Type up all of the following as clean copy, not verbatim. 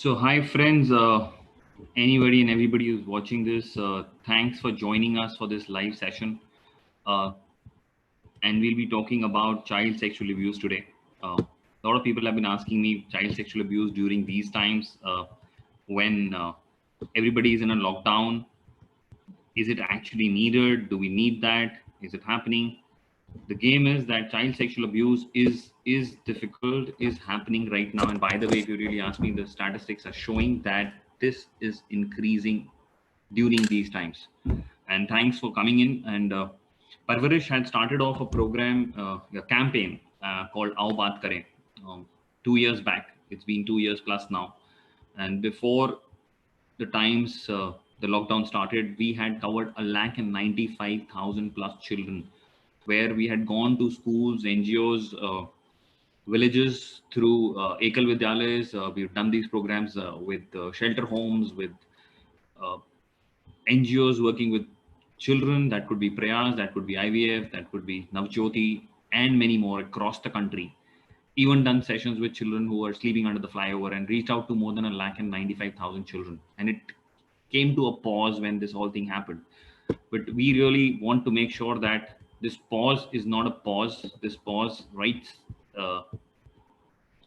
So, hi friends, anybody and everybody who's watching this, thanks for joining us for this live session. Uh, and we'll be talking about child sexual abuse today. A lot of people have been asking me child sexual abuse during these times when everybody is in a lockdown. Is it actually needed? Do we need that? Is it happening? The game is that child sexual abuse is difficult, is happening right now. And by the way, if you really ask me, the statistics are showing that this is increasing during these times. And thanks for coming in. And Parvarish had started off a program, a campaign called Aao Baat Kare, 2 years back. It's been 2 years plus now. And before the times the lockdown started, we had covered 195,000 plus children, where we had gone to schools, NGOs, villages through Ekal Vidyalayas. We've done these programs with shelter homes, with uh, NGOs working with children. That could be Prayas, that could be IVF, that could be Navjyoti, and many more across the country. Even done sessions with children who are sleeping under the flyover and reached out to more than 195,000 children. And it came to a pause when this whole thing happened. But we really want to make sure that this pause is not a pause. This pause, right? Uh,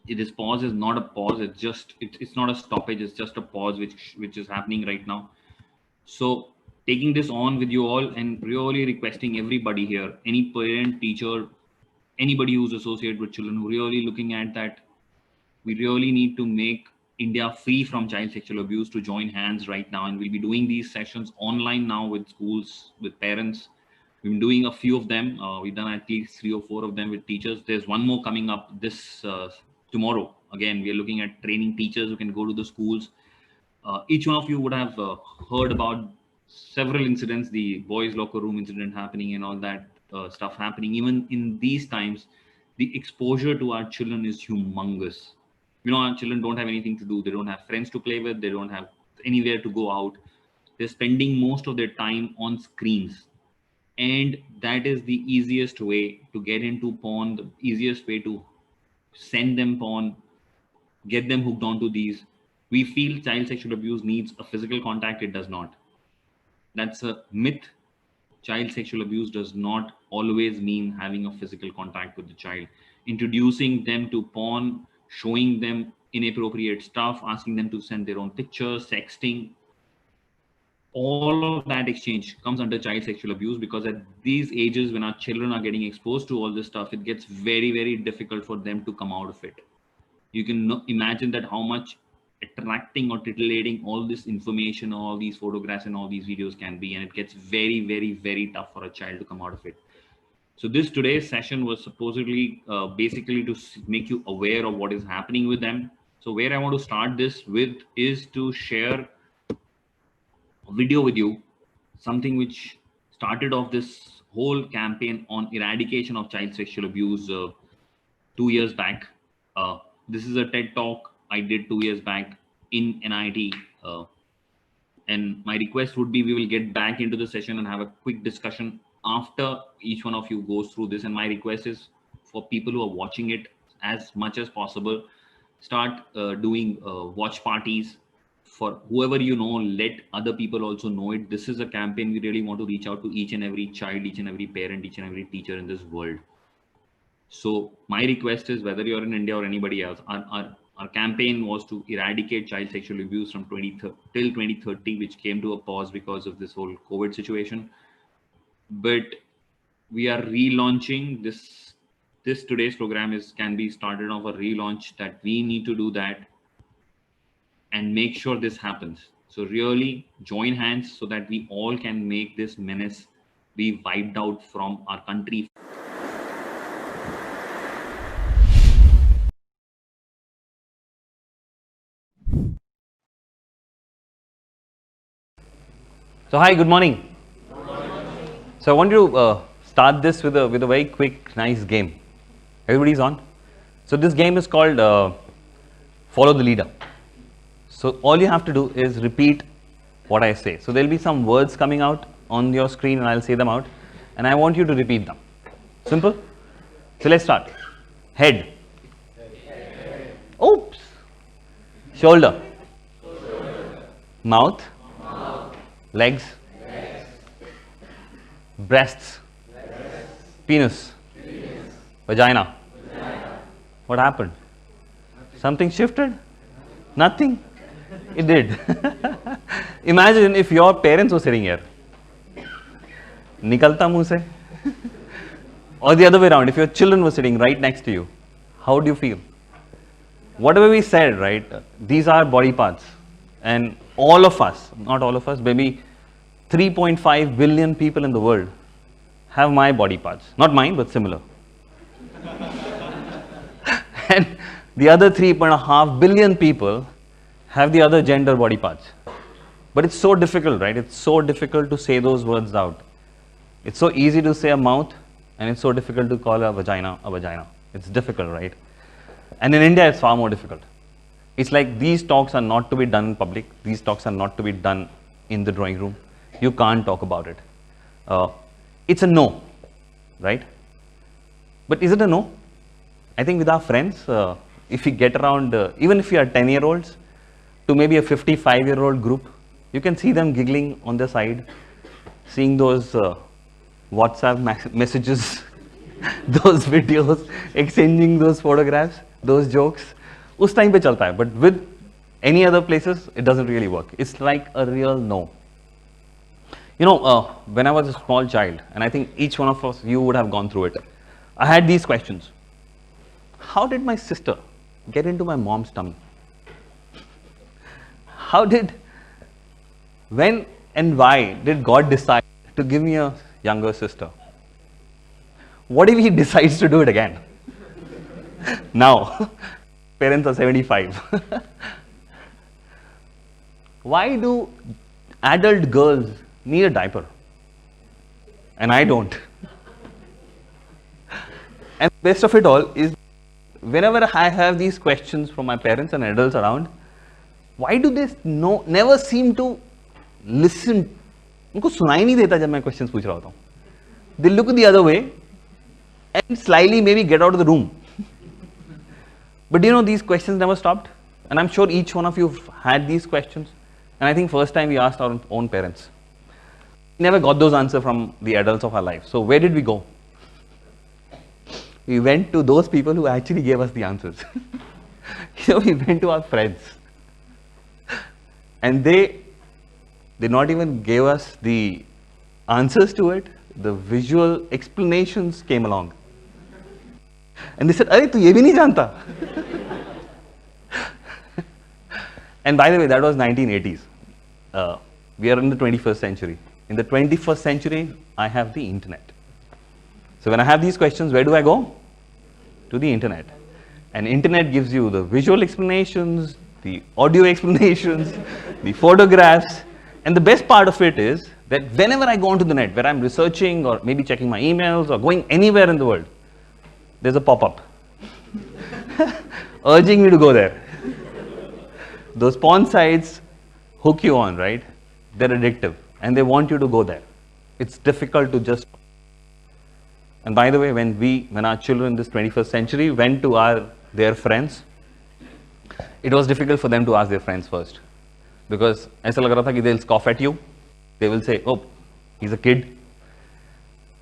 this pause is not a pause. It's not a stoppage. It's just a pause which is happening right now. So taking this on with you all and really requesting everybody here, any parent, teacher, anybody who's associated with children, who really looking at that, we really need to make India free from child sexual abuse, to join hands right now. And we'll be doing these sessions online now with schools, with parents. We've been doing a few of them. We've done at least 3 or 4 of them with teachers. There's one more coming up this tomorrow. Again, we are looking at training teachers who can go to the schools. Each one of you would have heard about several incidents, the boys' locker room incident happening, and all that stuff happening. Even in these times, the exposure to our children is humongous. Our children don't have anything to do. They don't have friends to play with. They don't have anywhere to go out. They're spending most of their time on screens. And that is the easiest way to get into porn, the easiest way to send them porn, get them hooked onto these. We feel child sexual abuse needs a physical contact. It does not. That's a myth. Child sexual abuse does not always mean having a physical contact with the child. Introducing them to porn, showing them inappropriate stuff, asking them to send their own pictures, sexting, all of that exchange comes under child sexual abuse, because at these ages, when our children are getting exposed to all this stuff, it gets very, very difficult for them to come out of it. You can imagine that how much attracting or titillating all this information, all these photographs and all these videos can be, and it gets very, very, very tough for a child to come out of it. So this today's session was supposedly basically to make you aware of what is happening with them. So where I want to start this with is to share a video with you, something which started off this whole campaign on eradication of child sexual abuse 2 years back. Uh, this is a TED talk I did 2 years back in NIT. And my request would be, we will get back into the session and have a quick discussion after each one of you goes through this. And my request is for people who are watching it, as much as possible, start doing watch parties for whoever you know. Let other people also know it. This is a campaign we really want to reach out to each and every child, each and every parent, each and every teacher in this world. So my request is, whether you're in India or anybody else, our campaign was to eradicate child sexual abuse from till 2030, which came to a pause because of this whole COVID situation. But we are relaunching this. This today's program can be started off a relaunch, that we need to do that and make sure this happens. So really join hands so that we all can make this menace be wiped out from our country. So hi, good morning. So I want to start this with a very quick, nice game. Everybody's on. So this game is called Follow the Leader. So all you have to do is repeat what I say. So there'll be some words coming out on your screen, and I'll say them out, and I want you to repeat them. Simple. So let's start. Head. Oops. Shoulder. Mouth. Legs. Breasts. Penis. Vagina. What happened? Something shifted? Nothing. It did. Imagine if your parents were sitting here. Nikalta muh se. Or the other way around, if your children were sitting right next to you, how do you feel? Whatever we said, right, these are body parts. And all of us, not all of us, maybe 3.5 billion people in the world have my body parts. Not mine, but similar. And the other 3.5 billion people have the other gender body parts. But it's so difficult, right? It's so difficult to say those words out. It's so easy to say a mouth, and it's so difficult to call a vagina a vagina. It's difficult, right? And in India, it's far more difficult. It's like these talks are not to be done in public. These talks are not to be done in the drawing room. You can't talk about it. It's a no, right? But is it a no? I think with our friends, if we get around, even if we are 10-year-olds, to maybe a 55-year-old group, you can see them giggling on the side, seeing those WhatsApp messages, those videos, exchanging those photographs, those jokes. Us time pe chalta hai, but with any other places, it doesn't really work. It's like a real no. You know, when I was a small child, and I think each one of us, you would have gone through it, I had these questions. How did my sister get into my mom's tummy? When and why did God decide to give me a younger sister? What if He decides to do it again? Now, parents are 75. Why do adult girls need a diaper? And I don't. And the best of it all is, whenever I have these questions from my parents and adults around, why do they never seem to listen? उनको सुनाई नहीं देता जब मैं questions पूछ रहा होता हूँ. They look the other way and slyly maybe get out of the room. But you know, these questions never stopped. And I'm sure each one of you had these questions. And I think first time we asked our own parents. We never got those answers from the adults of our life. So where did we go? We went to those people who actually gave us the answers. We went to our friends. And they not even gave us the answers to it. The visual explanations came along. And they said, "Arey, tu ye bhi nahi janta." And by the way, that was 1980s. We are in the 21st century. In the 21st century, I have the internet. So when I have these questions, where do I go? To the internet. And internet gives you the visual explanations, the audio explanations, the photographs. And the best part of it is that whenever I go onto the net, where I'm researching or maybe checking my emails or going anywhere in the world, there's a pop-up urging me to go there. Those porn sites hook you on, right? They're addictive and they want you to go there. It's difficult to just... And by the way, when our children in this 21st century went to their friends, it was difficult for them to ask their friends first. Because ऐसा लग रहा था कि they'll scoff at you. They will say, "Oh, he's a kid."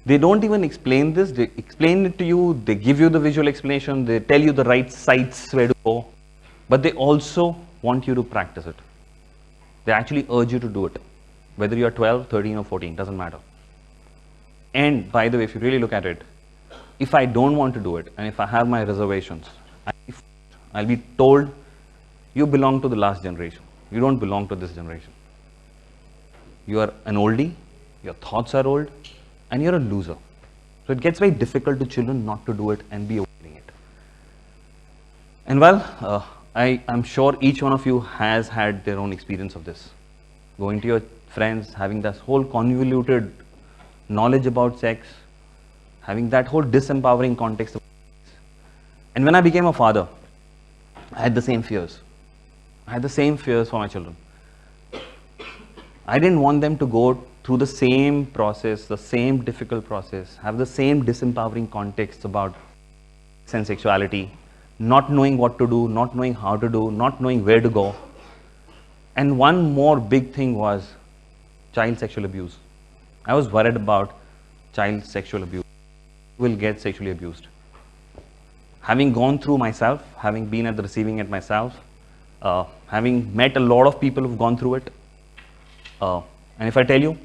They don't even explain this. They explain it to you. They give you the visual explanation. They tell you the right sites where to go. But they also want you to practice it. They actually urge you to do it. Whether you are 12, 13 or 14, doesn't matter. And by the way, if you really look at it, if I don't want to do it and if I have my reservations, I'll be told, you belong to the last generation. You don't belong to this generation. You are an oldie, your thoughts are old, and you're a loser. So it gets very difficult to children not to do it and be avoiding it. And well, I'm sure each one of you has had their own experience of this. Going to your friends, having this whole convoluted knowledge about sex, having that whole disempowering context. And when I became a father, I had the same fears. I had the same fears for my children. I didn't want them to go through the same process, the same difficult process, have the same disempowering context about sex and sexuality, not knowing what to do, not knowing how to do, not knowing where to go. And one more big thing was child sexual abuse. I was worried about child sexual abuse. Will get sexually abused. Having gone through myself, having been at the receiving end myself, having met a lot of people who've gone through it, and if I tell you,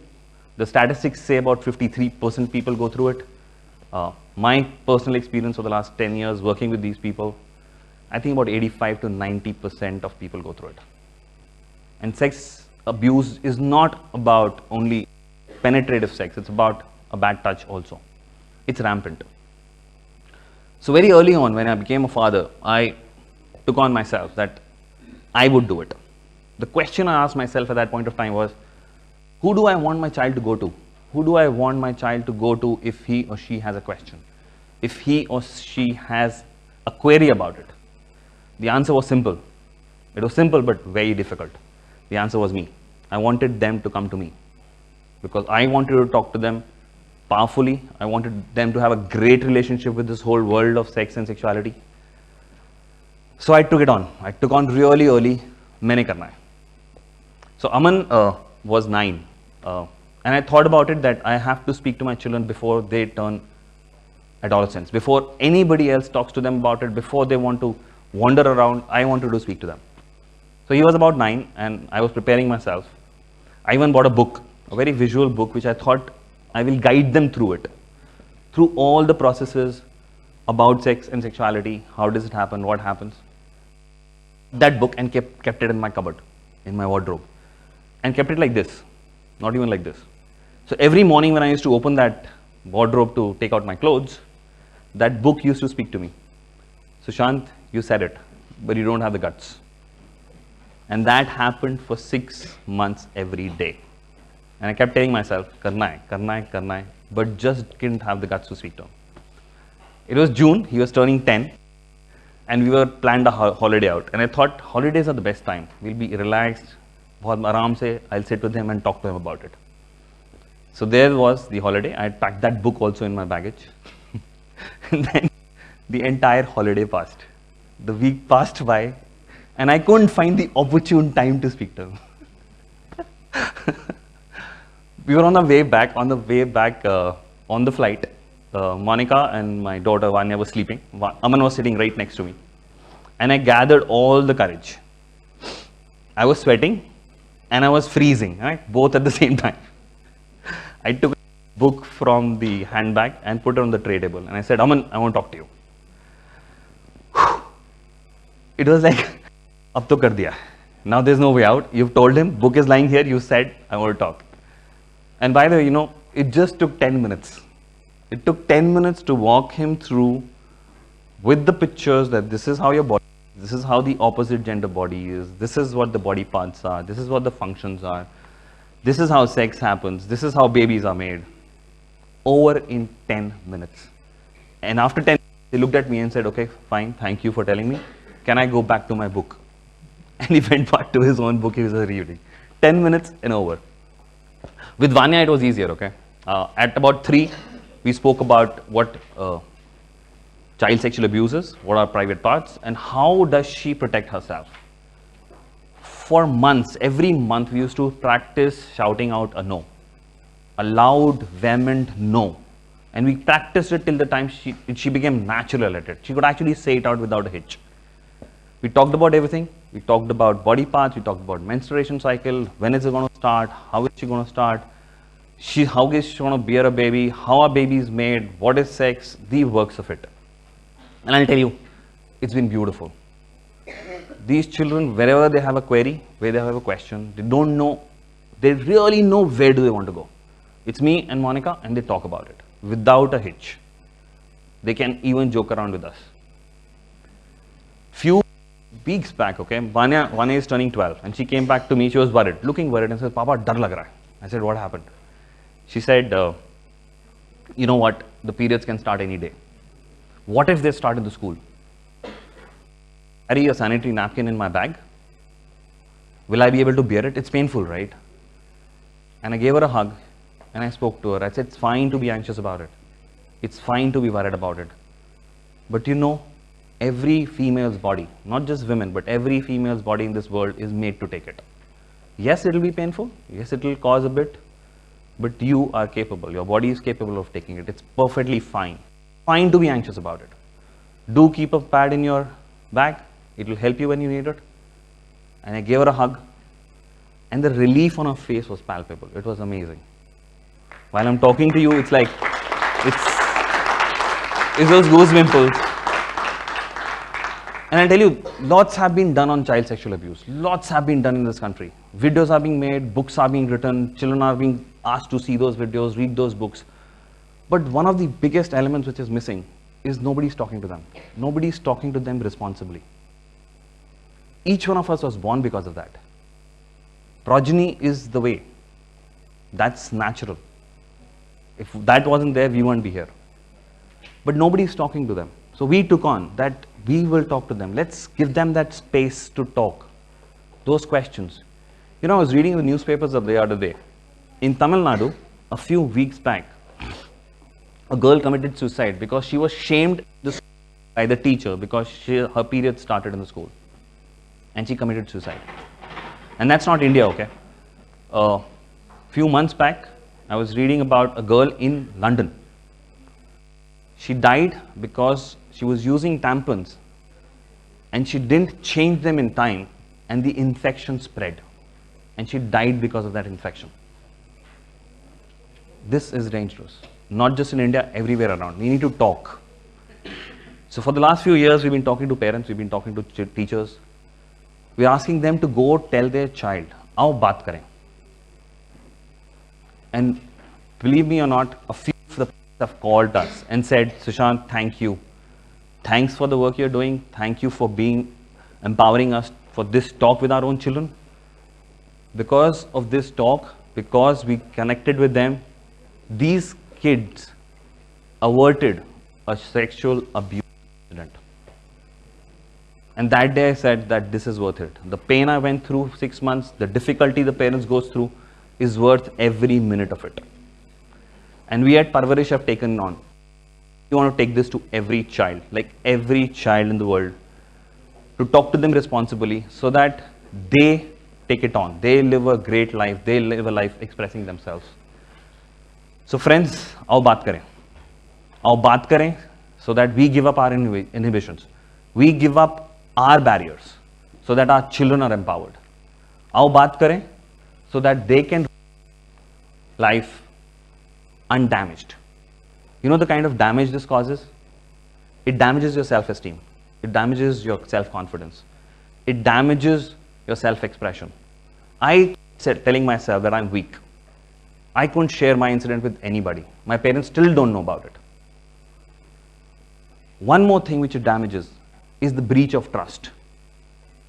the statistics say about 53% people go through it. My personal experience for the last 10 years working with these people, I think about 85 to 90% of people go through it. And sex abuse is not about only penetrative sex, it's about a bad touch also. It's rampant. So very early on when I became a father, I took on myself that I would do it. The question I asked myself at that point of time was, who do I want my child to go to? Who do I want my child to go to if he or she has a question? If he or she has a query about it? The answer was simple. It was simple but very difficult. The answer was me. I wanted them to come to me because I wanted to talk to them powerfully. I wanted them to have a great relationship with this whole world of sex and sexuality. So I took it on. I took on really early. मैंने करना है. So Aman was 9. And I thought about it that I have to speak to my children before they turn adolescents, before anybody else talks to them about it, before they want to wander around, I wanted to speak to them. So he was about 9 and I was preparing myself. I even bought a book, a very visual book, which I thought I will guide them through it, through all the processes about sex and sexuality, how does it happen, what happens. That book and kept it in my cupboard, in my wardrobe, and kept it like this, not even like this. So every morning when I used to open that wardrobe to take out my clothes, that book used to speak to me. Sushant, you said it, but you don't have the guts. And that happened for 6 months every day. And I kept telling myself, karna hai, karna hai, karna hai, but just didn't have the guts to speak to him. It was June, he was turning 10, and we were planned a holiday out. And I thought holidays are the best time. We'll be relaxed, bahut aaram se, I'll sit with him and talk to him about it. So there was the holiday. I had packed that book also in my baggage. And then the entire holiday passed. The week passed by, and I couldn't find the opportune time to speak to him. We were on the way back, on the flight. Monica and my daughter Vanya was sleeping. Aman was sitting right next to me. And I gathered all the courage. I was sweating and I was freezing, right? Both at the same time. I took a book from the handbag and put it on the tray table. And I said, Aman, I want to talk to you. It was like, ab to kar diya. Now there's no way out. You've told him, book is lying here. You said, I want to talk. And by the way, you know, it just took 10 minutes. It took 10 minutes to walk him through with the pictures that this is how your body, this is how the opposite gender body is, this is what the body parts are, this is what the functions are, this is how sex happens, this is how babies are made. Over in 10 minutes. And after 10 minutes, he looked at me and said, okay, fine, thank you for telling me. Can I go back to my book? And he went back to his own book he was reading. 10 minutes and over. With Vanya, it was easier, okay? At about 3, we spoke about what child sexual abuse is, what are private parts, and how does she protect herself. For months, every month, we used to practice shouting out a no, a loud, vehement no. And we practiced it till the time she became natural at it. She could actually say it out without a hitch. We talked about everything. We talked about body parts, we talked about menstruation cycle, when is it going to start, how is she going to start, how is she going to bear a baby, how a baby is made, what is sex, the works of it. And I'll tell you, it's been beautiful. These children, wherever they have a query, where they have a question, they don't know, they really know where do they want to go. It's me and Monica, and they talk about it without a hitch. They can even joke around with us. Few weeks back, okay, Vanya is turning 12, and she came back to me, she was worried, looking worried, and said, Papa, dar lag raha hai. I said, what happened? She said, you know what, the periods can start any day. What if they start in the school? I carry a sanitary napkin in my bag. Will I be able to bear it? It's painful, right? And I gave her a hug, and I spoke to her. I said, it's fine to be anxious about it. It's fine to be worried about it. But you know, every female's body, not just women, but every female's body in this world is made to take it. Yes, it will be painful. Yes, it will cause a bit, but you are capable. Your body is capable of taking it. It's perfectly fine. Fine to be anxious about it. Do keep a pad in your bag. It will help you when you need it. And I gave her a hug, and the relief on her face was palpable. It was amazing. While I'm talking to you, it's like it's those goosebumps. And I'll tell you, lots have been done on child sexual abuse. Lots have been done in this country. Videos are being made, books are being written, children are being asked to see those videos, read those books. But one of the biggest elements which is missing is nobody's talking to them. Nobody's talking to them responsibly. Each one of us was born because of that. Progeny is the way. That's natural. If that wasn't there, we won't be here. But nobody's talking to them. So we took on that we will talk to them. Let's give them that space to talk. Those questions. You know, I was reading the newspapers of the other day. In Tamil Nadu, a few weeks back, a girl committed suicide because she was shamed by the teacher because her period started in the school. And she committed suicide. And that's not India, okay? A few months back, I was reading about a girl in London. She died because she was using tampons and she didn't change them in time and the infection spread. And she died because of that infection. This is dangerous. Not just in India, everywhere around. We need to talk. So for the last few years, we've been talking to parents, we've been talking to teachers. We're asking them to go tell their child, आओ बात करें. And believe me or not, a few of the parents have called us and said, Sushant, thank you. Thanks for the work you're doing. Thank you for empowering us for this talk with our own children. Because of this talk, because we connected with them, these kids averted a sexual abuse incident. And that day I said that this is worth it. The pain I went through 6 months, the difficulty the parents goes through is worth every minute of it. And we at Parvarish have taken on. We want to take this to every child, like every child in the world, to talk to them responsibly so that they take it on. They live a great life. They live a life expressing themselves. So friends, आओ बात करें. आओ बात करें so that we give up our inhibitions. We give up our barriers so that our children are empowered. आओ बात करें so that they can life undamaged. You know the kind of damage this causes? It damages your self-esteem. It damages your self-confidence. It damages your self-expression. I said telling myself that I'm weak. I couldn't share my incident with anybody. My parents still don't know about it. One more thing which it damages is the breach of trust.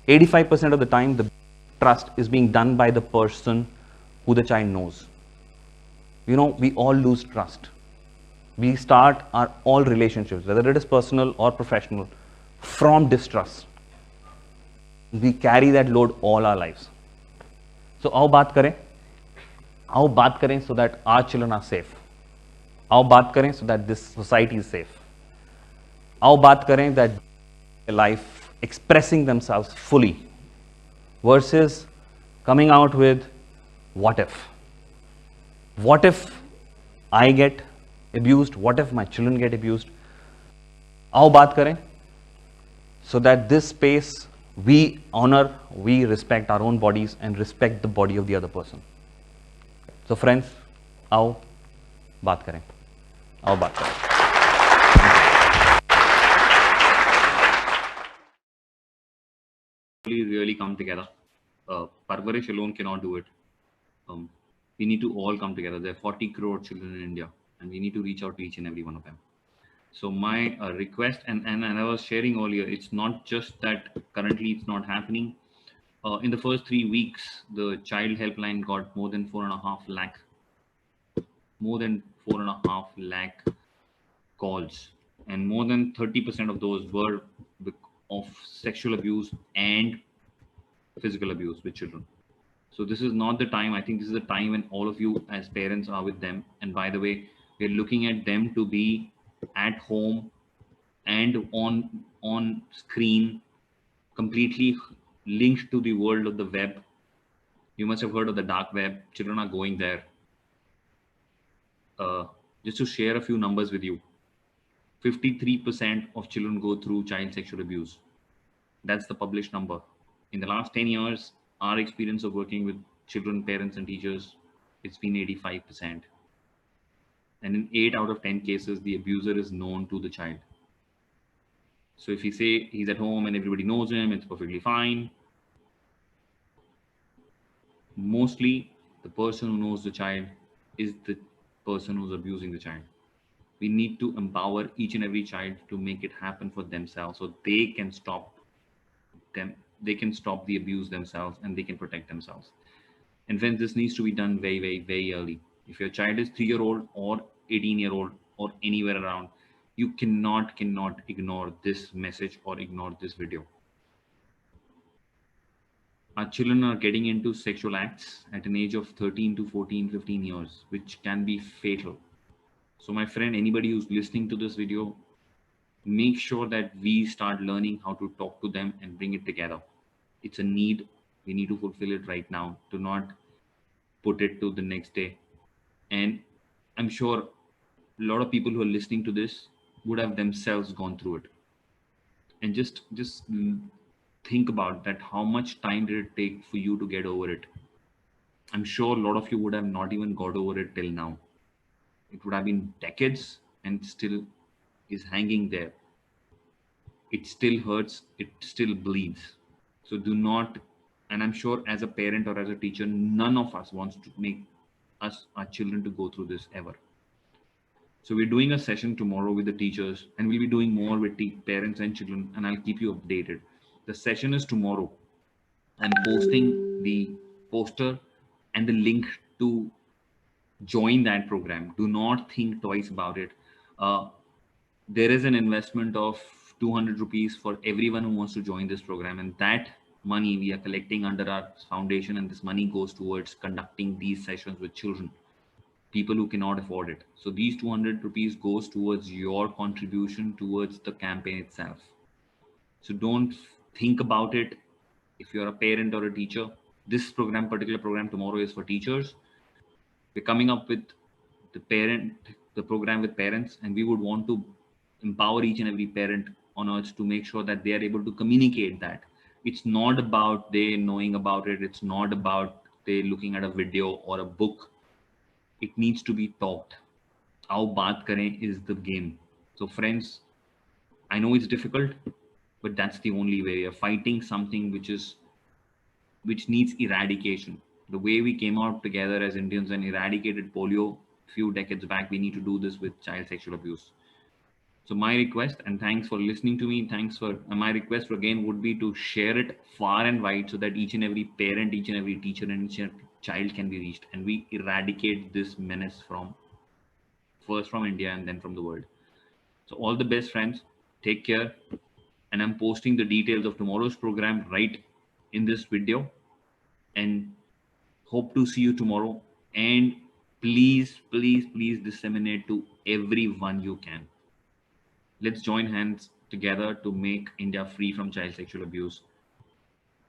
85% of the time, the trust is being done by the person who the child knows. You know, we all lose trust. We start our all relationships, whether it is personal or professional, from distrust. We carry that load all our lives. So, आओ बात करें. आओ बात करें so that our children are safe. आओ बात करें so that this society is safe. आओ बात करें that life expressing themselves fully versus coming out with what if. What if I get abused? What if my children get abused? आओ बात करें so that this space we honor, we respect our own bodies and respect the body of the other person. So friends, आओ बात करें. आओ बात करें. Really come together. Parvarish alone cannot do it. We need to all come together. There are 40 crore children in India, and we need to reach out to each and every one of them. So my request, and I was sharing earlier, it's not just that currently it's not happening. In the first 3 weeks, the child helpline got more than 4.5 lakh calls, and more than 30% of those were of sexual abuse and physical abuse with children. So this is not the time. I think this is the time when all of you as parents are with them. And by the way, we're looking at them to be at home and on screen, completely linked to the world of the web. You must have heard of the dark web. Children are going there. Just to share a few numbers with you, 53% of children go through child sexual abuse. That's the published number. In the last 10 years, our experience of working with children, parents, and teachers, it's been 85%. And in 8 out of 10 cases, the abuser is known to the child. So if you say he's at home and everybody knows him, it's perfectly fine. Mostly, the person who knows the child is the person who's abusing the child. We need to empower each and every child to make it happen for themselves, so they can stop the abuse themselves, and they can protect themselves. And when this needs to be done very, very, very early. If your child is 3-year-old or 18-year-old or anywhere around, you cannot ignore this message or ignore this video. Our children are getting into sexual acts at an age of 13 to 14, 15 years, which can be fatal. So my friend, anybody who's listening to this video, make sure that we start learning how to talk to them and bring it together. It's a need. We need to fulfill it right now. Do not put it to the next day. And I'm sure a lot of people who are listening to this would have themselves gone through it. And just think about that. How much time did it take for you to get over it? I'm sure a lot of you would have not even got over it till now. It would have been decades and still is hanging there. It still hurts, it still bleeds. So do not, and I'm sure as a parent or as a teacher, none of us wants to make our children to go through this ever. So we're doing a session tomorrow with the teachers, and we'll be doing more with parents and children, and I'll keep you updated. The session is tomorrow. I'm posting the poster and the link to join that program. Do not think twice about it. There is an investment of 200 rupees for everyone who wants to join this program, and that money we are collecting under our foundation, and this money goes towards conducting these sessions with children, people who cannot afford it. So these 200 rupees goes towards your contribution towards the campaign itself. So don't think about it. If you're a parent or a teacher, this particular program tomorrow is for teachers. We're coming up with the program with parents, and we would want to empower each and every parent on earth to make sure that they are able to communicate that. It's not about they knowing about it. It's not about they looking at a video or a book. It needs to be taught. How baat kare is the game. So friends, I know it's difficult, but that's the only way. We are fighting something which needs eradication. The way we came out together as Indians and eradicated polio a few decades back, we need to do this with child sexual abuse. So my request, and thanks for listening to me. My request again would be to share it far and wide so that each and every parent, each and every teacher, and each and every child can be reached, and we eradicate this menace first from India and then from the world. So all the best, friends. Take care. And I'm posting the details of tomorrow's program right in this video. And hope to see you tomorrow. And please, please, please disseminate to everyone you can. Let's join hands together to make India free from child sexual abuse.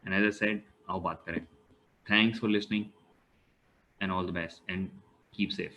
And as I said, aao baat kare. Thanks for listening, and all the best, and keep safe.